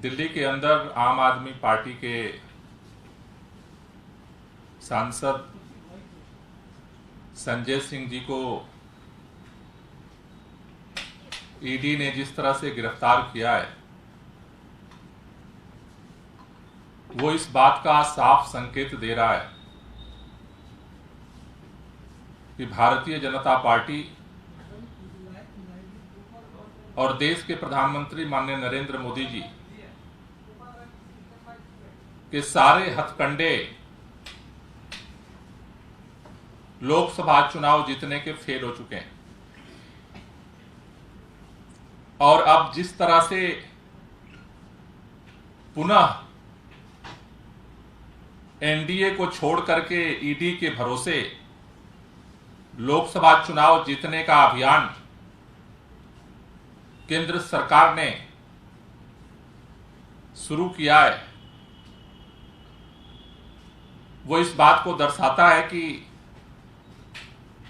दिल्ली के अंदर आम आदमी पार्टी के सांसद संजय सिंह जी को ईडी ने जिस तरह से गिरफ्तार किया है, वो इस बात का साफ संकेत दे रहा है कि भारतीय जनता पार्टी और देश के प्रधानमंत्री माननीय नरेंद्र मोदी जी के सारे हथकंडे लोकसभा चुनाव जीतने के फेल हो चुके हैं। और अब जिस तरह से पुनः एनडीए को छोड़ करके ईडी के भरोसे लोकसभा चुनाव जीतने का अभियान केंद्र सरकार ने शुरू किया है, वो इस बात को दर्शाता है कि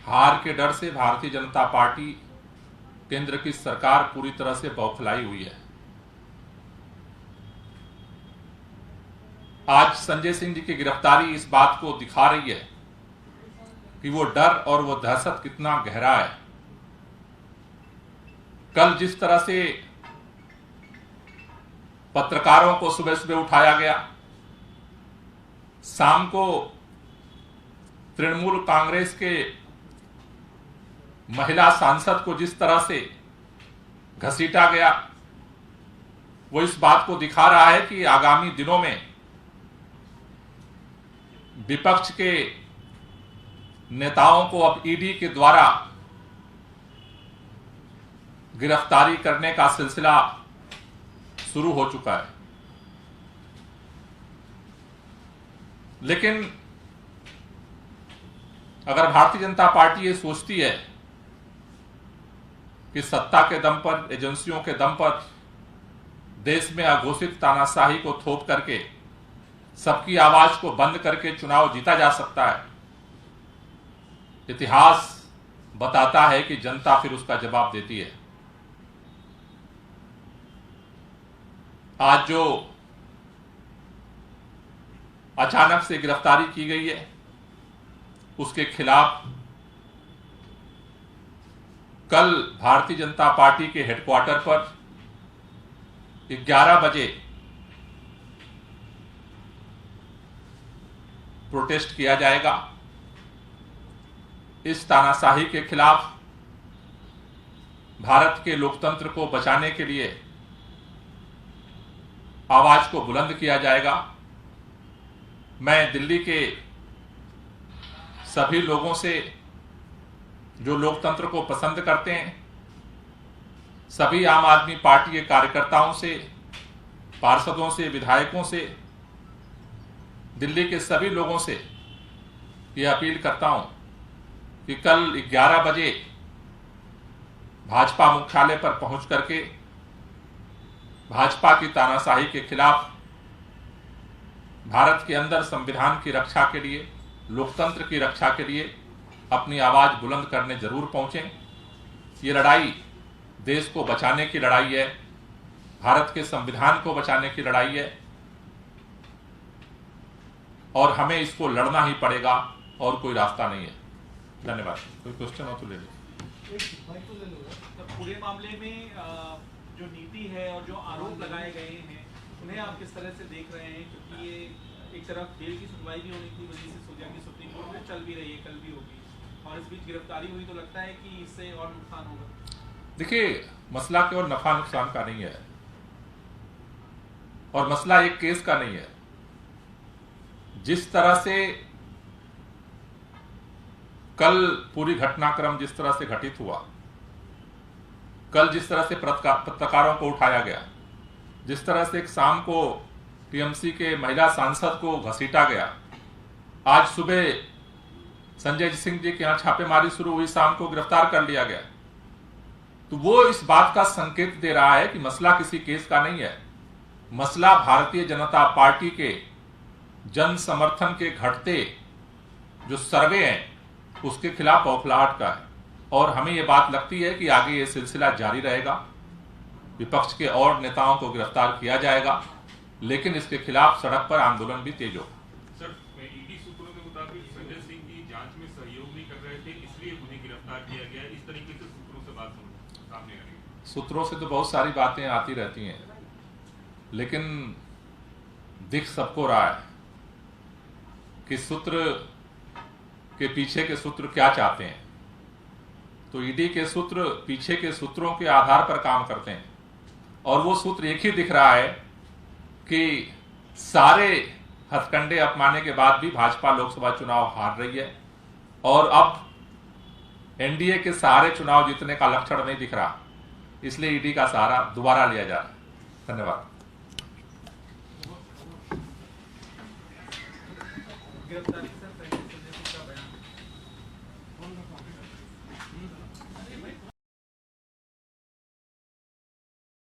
हार के डर से भारतीय जनता पार्टी, केंद्र की सरकार पूरी तरह से बौखलाई हुई है। आज संजय सिंह जी की गिरफ्तारी इस बात को दिखा रही है कि वो डर और वो दहशत कितना गहरा है। कल जिस तरह से पत्रकारों को सुबह सुबह उठाया गया, शाम को तृणमूल कांग्रेस के महिला सांसद को जिस तरह से घसीटा गया, वो इस बात को दिखा रहा है कि आगामी दिनों में विपक्ष के नेताओं को अब ईडी के द्वारा गिरफ्तारी करने का सिलसिला शुरू हो चुका है। लेकिन अगर भारतीय जनता पार्टी ये सोचती है कि सत्ता के दम पर, एजेंसियों के दम पर देश में अघोषित तानाशाही को थोप करके सबकी आवाज को बंद करके चुनाव जीता जा सकता है, इतिहास बताता है कि जनता फिर उसका जवाब देती है। आज जो अचानक से गिरफ्तारी की गई है, उसके खिलाफ कल भारतीय जनता पार्टी के हेडक्वार्टर पर 11 बजे प्रोटेस्ट किया जाएगा। इस तानाशाही के खिलाफ भारत के लोकतंत्र को बचाने के लिए आवाज को बुलंद किया जाएगा। मैं दिल्ली के सभी लोगों से, जो लोकतंत्र को पसंद करते हैं, सभी आम आदमी पार्टी के कार्यकर्ताओं से, पार्षदों से, विधायकों से, दिल्ली के सभी लोगों से यह अपील करता हूं कि कल 11 बजे भाजपा मुख्यालय पर पहुंच करके भाजपा की तानाशाही के खिलाफ भारत के अंदर संविधान की रक्षा के लिए, लोकतंत्र की रक्षा के लिए अपनी आवाज बुलंद करने जरूर पहुंचें। ये लड़ाई देश को बचाने की लड़ाई है, भारत के संविधान को बचाने की लड़ाई है और हमें इसको लड़ना ही पड़ेगा और कोई रास्ता नहीं है। धन्यवाद। कोई क्वेश्चन हो तो ले लीजिए। पूरे मामले में जो नीति है और जो आरोप लगाए गए हैं, उन्हें आप किस तरह से देख रहे हैं? क्योंकि ये एक तरफ बेल की सुनवाई भी होनी थी, वजह से सोचा कि सुप्रीम कोर्ट में चल भी रही है, कल भी होगी, और इस बीच गिरफ्तारी हुई, तो लगता है कि इससे और नुकसान होगा। देखिए, मसला केवल नफा नुकसान का नहीं है और मसला एक केस का नहीं है। जिस तरह से कल पूरी घटनाक्रम जिस तरह से घटित हुआ, कल जिस तरह से पत्रकारों को उठाया गया, जिस तरह से एक शाम को टीएमसी के महिला सांसद को घसीटा गया, आज सुबह संजय सिंह जी के यहां छापेमारी शुरू हुई, शाम को गिरफ्तार कर लिया गया, तो वो इस बात का संकेत दे रहा है कि मसला किसी केस का नहीं है। मसला भारतीय जनता पार्टी के जन समर्थन के घटते जो सर्वे हैं, उसके खिलाफ बौखलाहट का है और हमें ये बात लगती है कि आगे ये सिलसिला जारी रहेगा विपक्ष के और नेताओं को गिरफ्तार किया जाएगा, लेकिन इसके खिलाफ सड़क पर आंदोलन भी तेज होगा। सर, ईडी सूत्रों के मुताबिक संजय सिंह की जांच में सहयोग नहीं कर रहे थे, इसलिए उन्हें गिरफ्तार किया गया। इस तरीके से सूत्रों से बात सामने आ रही है। सूत्रों से तो बहुत सारी बातें आती रहती हैं, लेकिन दिख सबको रहा है कि सूत्र के पीछे के सूत्र क्या चाहते हैं। तो ईडी के सूत्र पीछे के सूत्रों के आधार पर काम करते हैं, और वो सूत्र एक ही दिख रहा है कि सारे हथकंडे अपनाने के बाद भी भाजपा लोकसभा चुनाव हार रही है, और अब एनडीए के सहारे चुनाव जीतने का लक्षण नहीं दिख रहा, इसलिए ईडी का सहारा दोबारा लिया जा रहा है। धन्यवाद। गिरफ्तारी